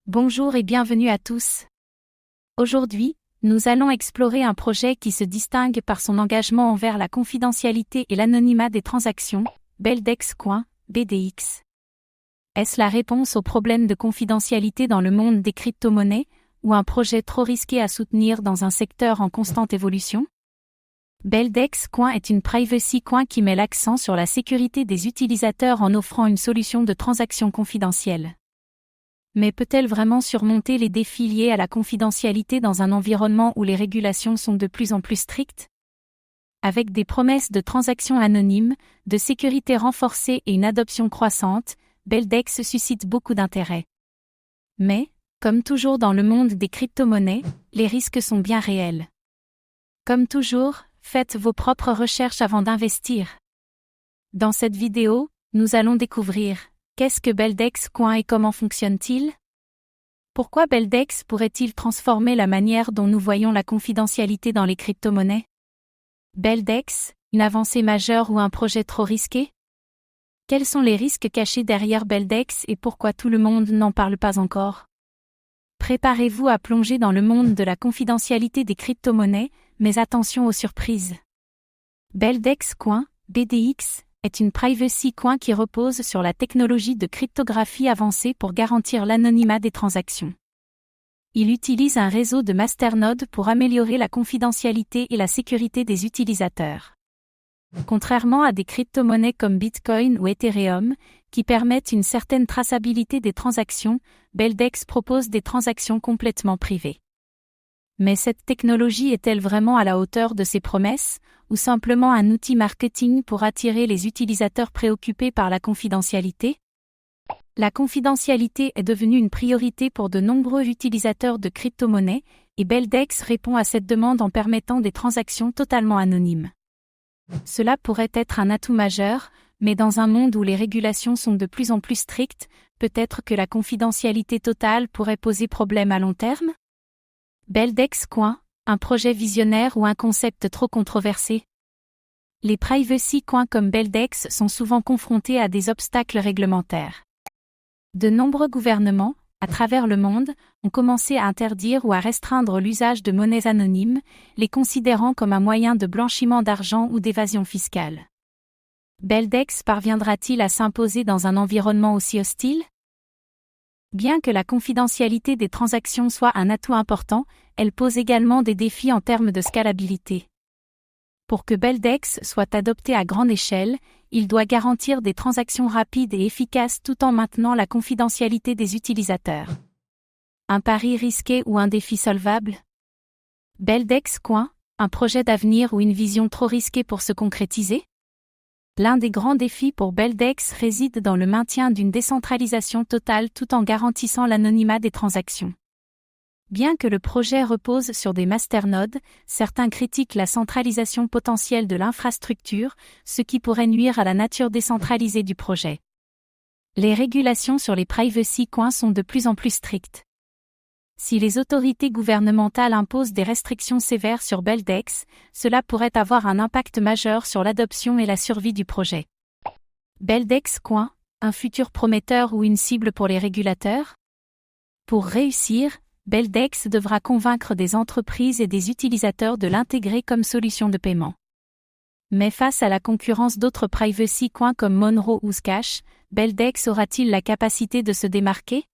Bonjour et bienvenue à tous. Aujourd'hui, nous allons explorer un projet qui se distingue par son engagement envers la confidentialité et l'anonymat des transactions, Beldex Coin, BDX. Est-ce la réponse aux problèmes de confidentialité dans le monde des crypto-monnaies, ou un projet trop risqué à soutenir dans un secteur en constante évolution? Beldex Coin est une privacy coin qui met l'accent sur la sécurité des utilisateurs en offrant une solution de transaction confidentielle. Mais peut-elle vraiment surmonter les défis liés à la confidentialité dans un environnement où les régulations sont de plus en plus strictes? Avec des promesses de transactions anonymes, de sécurité renforcée et une adoption croissante, Beldex suscite beaucoup d'intérêt. Mais, comme toujours dans le monde des crypto-monnaies, les risques sont bien réels. Comme toujours, faites vos propres recherches avant d'investir. Dans cette vidéo, nous allons découvrir: qu'est-ce que Beldex Coin et comment fonctionne-t-il? Pourquoi Beldex pourrait-il transformer la manière dont nous voyons la confidentialité dans les crypto-monnaies? Beldex, une avancée majeure ou un projet trop risqué? Quels sont les risques cachés derrière Beldex et pourquoi tout le monde n'en parle pas encore? Préparez-vous à plonger dans le monde de la confidentialité des crypto-monnaies, mais attention aux surprises. Beldex Coin, BDX, est une privacy coin qui repose sur la technologie de cryptographie avancée pour garantir l'anonymat des transactions. Il utilise un réseau de masternodes pour améliorer la confidentialité et la sécurité des utilisateurs. Contrairement à des crypto-monnaies comme Bitcoin ou Ethereum, qui permettent une certaine traçabilité des transactions, Beldex propose des transactions complètement privées. Mais cette technologie est-elle vraiment à la hauteur de ses promesses, ou simplement un outil marketing pour attirer les utilisateurs préoccupés par la confidentialité? La confidentialité est devenue une priorité pour de nombreux utilisateurs de crypto-monnaies, et Beldex répond à cette demande en permettant des transactions totalement anonymes. Cela pourrait être un atout majeur, mais dans un monde où les régulations sont de plus en plus strictes, peut-être que la confidentialité totale pourrait poser problème à long terme? Beldex Coin, un projet visionnaire ou un concept trop controversé? Les privacy coins comme Beldex sont souvent confrontés à des obstacles réglementaires. De nombreux gouvernements, à travers le monde, ont commencé à interdire ou à restreindre l'usage de monnaies anonymes, les considérant comme un moyen de blanchiment d'argent ou d'évasion fiscale. Beldex parviendra-t-il à s'imposer dans un environnement aussi hostile? Bien que la confidentialité des transactions soit un atout important, elle pose également des défis en termes de scalabilité. Pour que Beldex soit adopté à grande échelle, il doit garantir des transactions rapides et efficaces tout en maintenant la confidentialité des utilisateurs. Un pari risqué ou un défi solvable? Beldex Coin, un projet d'avenir ou une vision trop risquée pour se concrétiser? L'un des grands défis pour Beldex réside dans le maintien d'une décentralisation totale tout en garantissant l'anonymat des transactions. Bien que le projet repose sur des masternodes, certains critiquent la centralisation potentielle de l'infrastructure, ce qui pourrait nuire à la nature décentralisée du projet. Les régulations sur les privacy coins sont de plus en plus strictes. Si les autorités gouvernementales imposent des restrictions sévères sur Beldex, cela pourrait avoir un impact majeur sur l'adoption et la survie du projet. Beldex Coin, un futur prometteur ou une cible pour les régulateurs? Pour réussir, Beldex devra convaincre des entreprises et des utilisateurs de l'intégrer comme solution de paiement. Mais face à la concurrence d'autres privacy coins comme Monero ou Zcash, Beldex aura-t-il la capacité de se démarquer?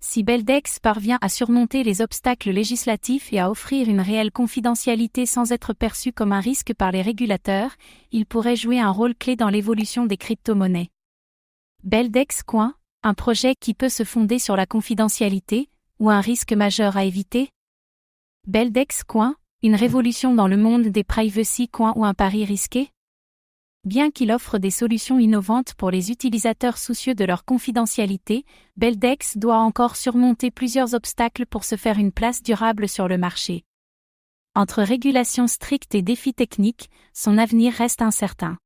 Si Beldex parvient à surmonter les obstacles législatifs et à offrir une réelle confidentialité sans être perçu comme un risque par les régulateurs, il pourrait jouer un rôle clé dans l'évolution des crypto-monnaies. Beldex Coin, un projet qui peut se fonder sur la confidentialité, ou un risque majeur à éviter? Beldex Coin, une révolution dans le monde des privacy coins ou un pari risqué? Bien qu'il offre des solutions innovantes pour les utilisateurs soucieux de leur confidentialité, Beldex doit encore surmonter plusieurs obstacles pour se faire une place durable sur le marché. Entre régulations strictes et défis techniques, son avenir reste incertain.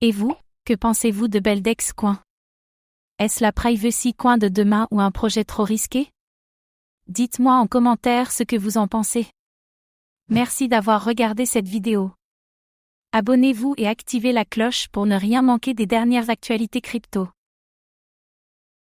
Et vous, que pensez-vous de Beldex Coin? Est-ce la privacy coin de demain ou un projet trop risqué? Dites-moi en commentaire ce que vous en pensez. Merci d'avoir regardé cette vidéo. Abonnez-vous et activez la cloche pour ne rien manquer des dernières actualités crypto.